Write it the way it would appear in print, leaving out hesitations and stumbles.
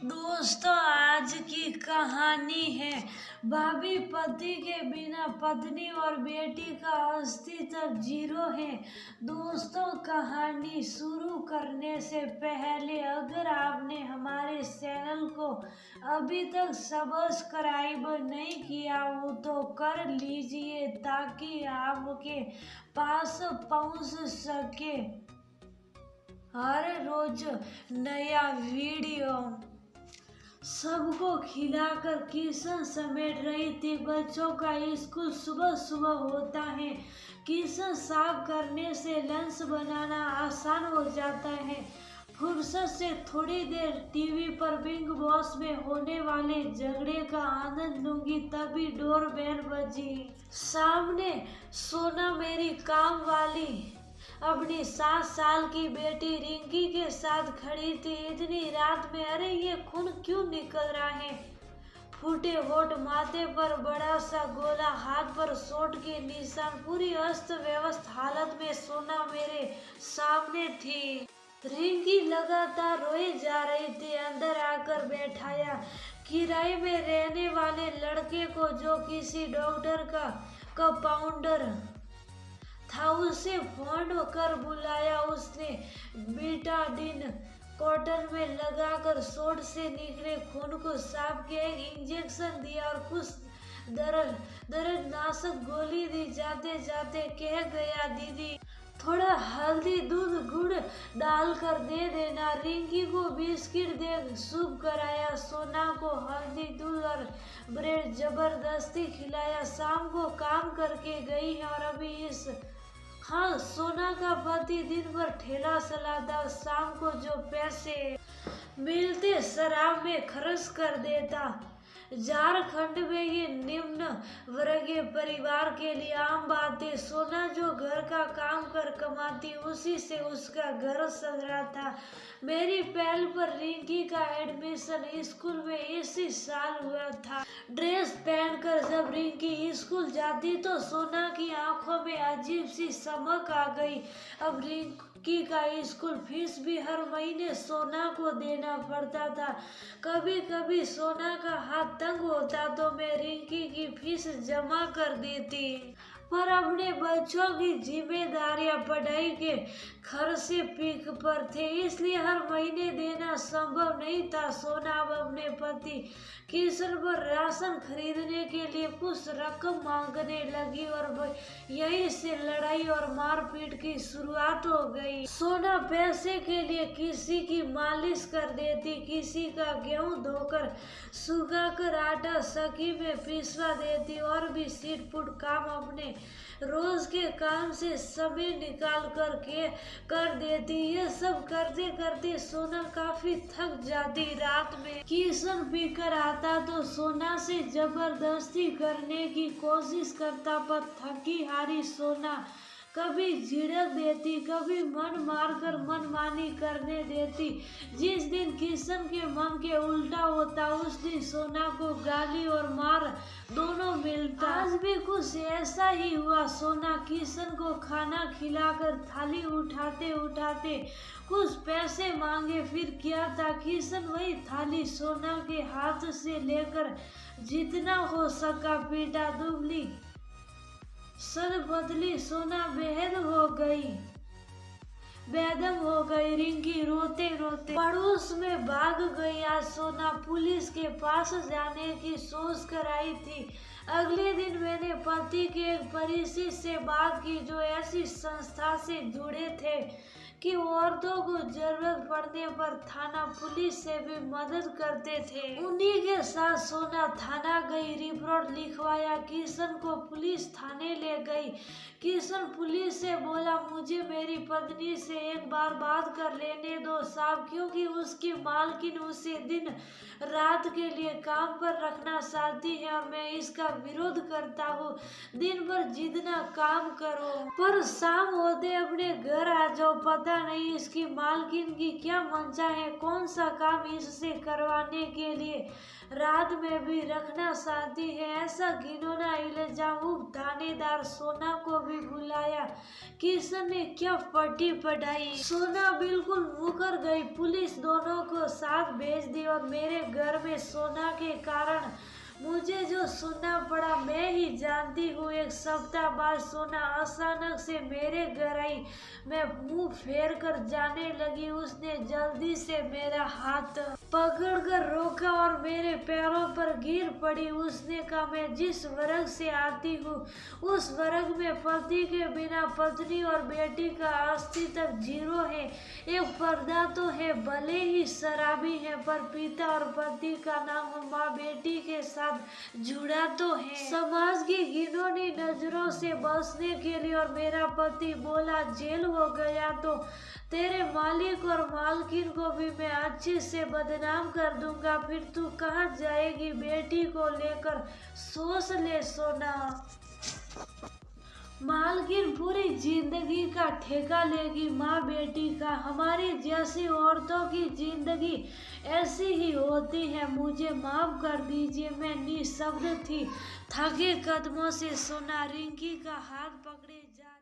दोस्तों, आज की कहानी है भाभी पति के बिना पत्नी और बेटी का अस्तित्व जीरो है। दोस्तों, कहानी शुरू करने से पहले अगर आपने हमारे चैनल को अभी तक सब्सक्राइब नहीं किया हो तो कर लीजिए ताकि आपके पास पहुंच सके हर रोज नया वीडियो। सबको खिलाकर किशन समेट रही थी। बच्चों का स्कूल सुबह सुबह होता है। किशन साफ करने से लंच बनाना आसान हो जाता है। फुर्सत से थोड़ी देर टीवी पर बिग बॉस में होने वाले झगड़े का आनंद लूंगी, तभी डोरबेल बजी। सामने सोना मेरी काम वाली अपनी 7 साल की बेटी रिंकी के साथ खड़ी थी। इतनी रात में, अरे ये खून क्यों निकल रहा है? फूटे होठ, माथे पर बड़ा सा गोला, हाथ पर चोट के निशान, पूरी अस्त व्यस्त हालत में सोना मेरे सामने थी। रिंकी लगातार रोई जा रही थी। अंदर आकर बैठाया किराए में रहने वाले लड़के को, जो किसी डॉक्टर का कंपाउंडर था, उसे फोन कर बुलाया। उसने बीटाडीन कॉटन में लगाकर चोट से निकले खून को साफ किया, एक इंजेक्शन दिया और कुछ दर्दनाशक गोली दी। जाते जाते कह गया, दीदी थोड़ा हल्दी दूध गुड़ डालकर दे देना। रिंकी को बिस्किट दे सूप कराया। सोना को हल्दी दूध और ब्रेड जबरदस्ती खिलाया। शाम को काम करके गई है और अभी इस हाँ, सोना का पति दिन भर ठेला चलाता। शाम को जो पैसे मिलते शराब में खर्च कर देता। झारखंड में ये निम्न वर्गीय परिवार के लिए आम बात है। सोना जो घर का काम कर कमाती, उसी से उसका घर चल रहा था। मेरी पहल पर रिंकी का एडमिशन स्कूल में इसी साल हुआ था। ड्रेस पहनकर जब रिंकी स्कूल जाती तो सोना की आंखों में अजीब सी चमक आ गई। अब रिंकी का स्कूल फीस भी हर महीने सोना को देना पड़ता था। कभी कभी सोना का हाथ तंग होता तो मैं रिंकी की फीस जमा कर देती, पर अपने बच्चों की जिम्मेदारियां पढ़ाई के खर्चे पीक पर थे, इसलिए हर महीने देना संभव नहीं था। सोना अब अपने पति किशन पर राशन खरीदने के लिए कुछ रकम मांगने लगी और यहीं से लड़ाई और मारपीट की शुरुआत हो गई। सोना पैसे के लिए किसी की मालिश कर देती, किसी का गेहूं धोकर सुखाकर आटा सकी में पिसवा देती और भी सीट-पुट काम अपने रोज के काम से समय निकाल कर देती। ये सब करते करते सोना काफी थक जाती। रात में किशन पीकर आता तो सोना से जबरदस्ती करने की कोशिश करता, पर थकी हारी सोना कभी झिड़क देती, कभी मन मारकर मनमानी करने देती। जिस दिन किशन के मन के उल्टा होता, उस दिन सोना को गाली और मार दोनों मिलता। आज भी कुछ ऐसा ही हुआ। सोना किशन को खाना खिलाकर थाली उठाते उठाते कुछ पैसे मांगे। फिर क्या था, किशन वही थाली सोना के हाथ से लेकर जितना हो सका पीटा। दुबली सदबदली सोना बेदम हो गई। रिंकी रोते रोते पड़ोस में भाग गई। आज सोना पुलिस के पास जाने की सोच कर आई थी। अगले दिन मैंने पति के एक परिचित से बात की, जो ऐसी संस्था से जुड़े थे कि औरतों को जरूरत पड़ने पर थाना पुलिस से भी मदद करते थे। उन्हीं के साथ सोना थाना गई, रिपोर्ट लिखवाया। किशन को पुलिस थाने ले गई। किशन पुलिस से बोला, मुझे मेरी पत्नी से एक बार बात कर लेने दो साहब, क्योंकि उसकी मालकिन उसे दिन रात के लिए काम पर रखना चाहती है और मैं इसका विरोध करता हूँ। दिन भर जितना काम करो, पर शाम होते अपने घर आ जाओ। पता पता नहीं इसकी मालकिन की क्या मंशा है, कौन सा काम इससे करवाने के लिए रात में भी रखना चाहती है। ऐसा घिनौना इल्जाम थानेदार सोना को भी बुलाया। किशन ने क्या पट्टी पढ़ाई। सोना बिल्कुल मुकर गई। पुलिस दोनों को साथ भेज दी और मेरे घर में सोना के कारण मुझे जो सुनना पड़ा मैं ही जानती हूँ। एक सप्ताह बाद सोना अचानक से मेरे घर आई। मैं मुंह फेर कर जाने लगी। उसने जल्दी से मेरा हाथ पकड़कर रोका और मेरे पैरों पर गिर पड़ी। उसने कहा, मैं जिस वर्ग से आती हूँ उस वर्ग में पति के बिना पत्नी और बेटी का अस्तित्व जीरो है। एक पर्दा तो है, भले ही शराबी है, पर पिता और पति का नाम माँ बेटी के साथ जुड़ा तो है। समाज की घिनौनी नजरों से बचने के लिए और मेरा पति बोला, जेल हो गया तो तेरे मालिक और मालकिन को भी मैं अच्छे से बदनाम कर दूंगा। फिर तू कहाँ जाएगी बेटी को लेकर, सोच ले सोना। मालकिन पूरी जिंदगी का ठेका लेगी माँ बेटी का। हमारी जैसी औरतों की जिंदगी ऐसी ही होती है। मुझे माफ कर दीजिए। मैं निशब्द थी। थके कदमों से सोना रिंकी का हाथ पकड़े जा